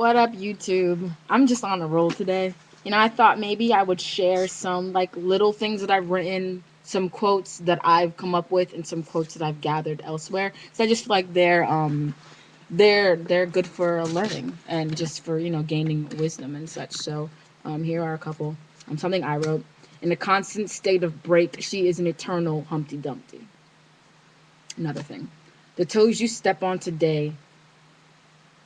What up, YouTube? I'm just on a roll today. I thought maybe I would share some like little things that I've written, some quotes that I've come up with, and some quotes that I've gathered elsewhere. So I just feel like they're good for learning and just for gaining wisdom and such. So here are a couple. Something I wrote. In a constant state of break, she is an eternal Humpty Dumpty. Another thing. The toes you step on today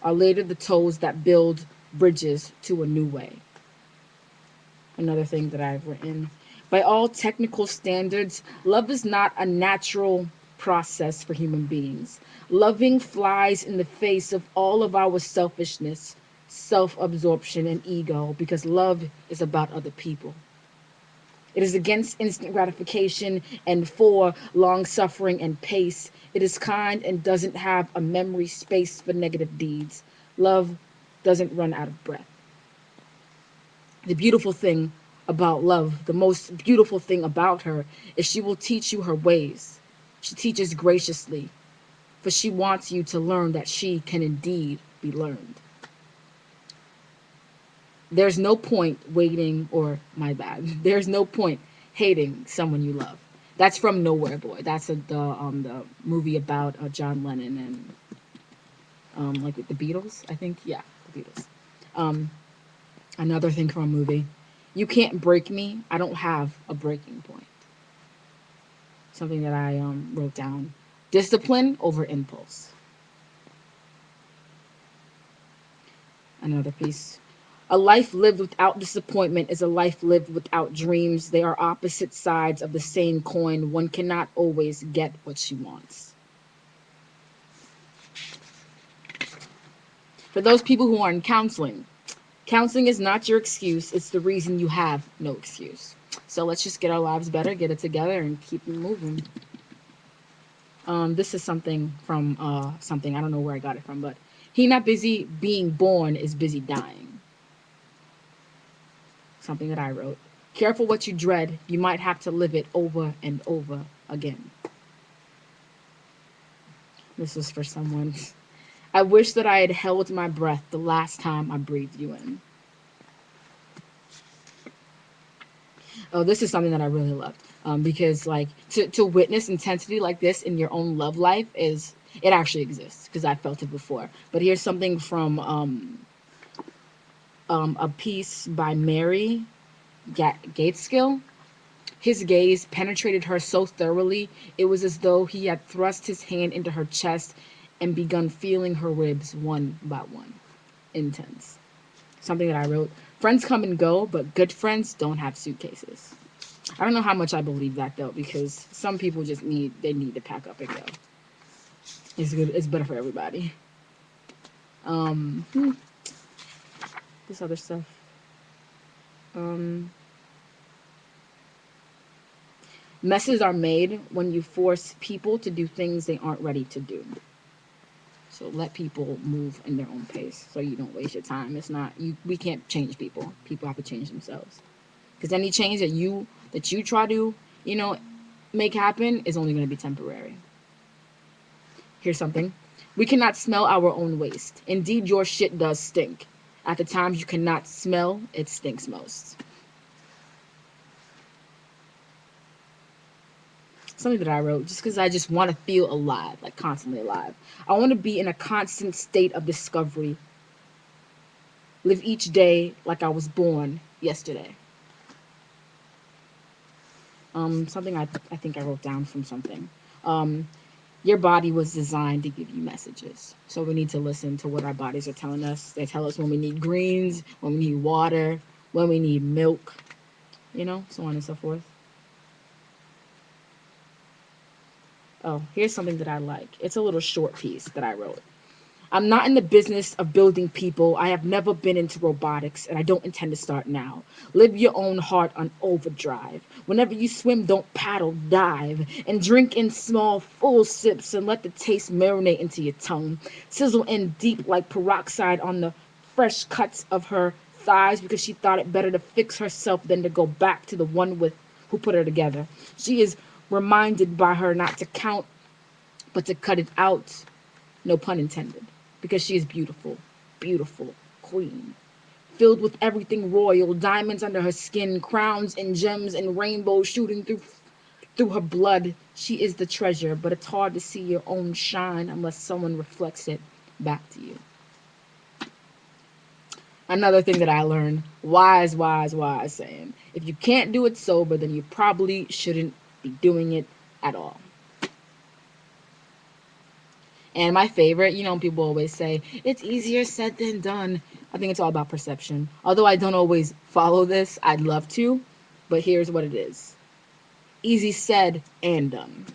are later the toes that build bridges to a new way. Another thing that I've written. By all technical standards, love is not a natural process for human beings. Loving flies in the face of all of our selfishness, self absorption, and ego because love is about other people. It is against instant gratification and for long suffering and pace. It is kind and doesn't have a memory space for negative deeds. Love doesn't run out of breath. The beautiful thing about love, the most beautiful thing about her, is she will teach you her ways. She teaches graciously, for she wants you to learn that she can indeed be learned. There's no point waiting, or my bad, there's no point hating someone you love. That's from Nowhere Boy. That's the movie about John Lennon and like with the Beatles, I think. Yeah, the Beatles. Um, Another thing from a movie. You can't break me. I don't have a breaking point. Something that I wrote down. Discipline over impulse. Another piece. A life lived without disappointment is a life lived without dreams. They are opposite sides of the same coin. One cannot always get what she wants. For those people who are in counseling, counseling is not your excuse. It's the reason you have no excuse. So let's just get our lives better, get it together, and keep moving. This is something from something. I don't know where I got it from, but he not busy being born is busy dying. Something that I wrote. Careful what you dread. You might have to live it over and over again. This was for someone. I wish that I had held my breath the last time I breathed you in. Oh, this is something that I really loved. Because like to witness intensity like this in your own love life is it actually exists because I felt it before. But here's something from a piece by Mary Gateskill. His gaze penetrated her so thoroughly it was as though he had thrust his hand into her chest and begun feeling her ribs one by one. Intense. Something that I wrote. Friends come and go, but good friends don't have suitcases. I don't know how much I believe that though, because some people just need to pack up and go. It's good. It's better for everybody. Um, hmm, this other stuff. Um, Messes are made when you force people to do things they aren't ready to do. So let people move in their own pace, so you don't waste your time. It's not you. We can't change people. People have to change themselves. Because any change that you try to make happen is only going to be temporary. Here's something. We cannot smell our own waste. Indeed, your shit does stink. At the times you cannot smell, it stinks most. Something that I wrote just because I just want to feel alive, like constantly alive. I want to be in a constant state of discovery. Live each day like I was born yesterday. Something I think I wrote down from something. Um, your body was designed to give you messages. So we need to listen to what our bodies are telling us. They tell us when we need greens, when we need water, when we need milk, so on and so forth. Oh, here's something that I like. It's a little short piece that I wrote. I'm not in the business of building people. I have never been into robotics, and I don't intend to start now. Live your own heart on overdrive. Whenever you swim, don't paddle, dive. And drink in small, full sips and let the taste marinate into your tongue. Sizzle in deep like peroxide on the fresh cuts of her thighs because she thought it better to fix herself than to go back to the one with who put her together. She is reminded by her not to count, but to cut it out. No pun intended. Because she is beautiful, beautiful, queen, filled with everything royal, diamonds under her skin, crowns and gems and rainbows shooting through her blood. She is the treasure, but it's hard to see your own shine unless someone reflects it back to you. Another thing that I learned, wise, wise, wise saying, if you can't do it sober, then you probably shouldn't be doing it at all. And my favorite, people always say, it's easier said than done. I think it's all about perception. Although I don't always follow this, I'd love to, but here's what it is. Easy said and done.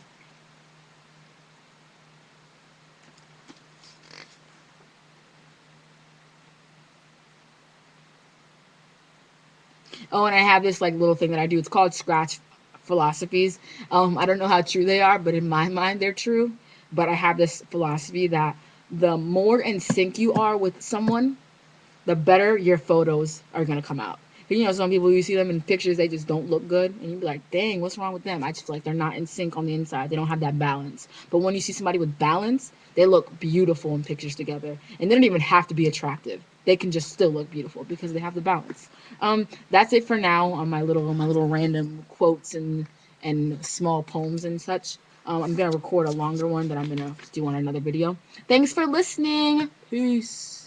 Oh, and I have this like little thing that I do. It's called scratch philosophies. I don't know how true they are, but in my mind they're true. But I have this philosophy that the more in sync you are with someone, the better your photos are gonna come out. Some people, you see them in pictures, they just don't look good, and you be like, dang, what's wrong with them? I just feel like they're not in sync on the inside. They don't have that balance. But when you see somebody with balance, they look beautiful in pictures together, and they don't even have to be attractive. They can just still look beautiful because they have the balance. That's it for now on my little random quotes and small poems and such. I'm gonna record a longer one that I'm gonna do on another video. Thanks for listening. Peace.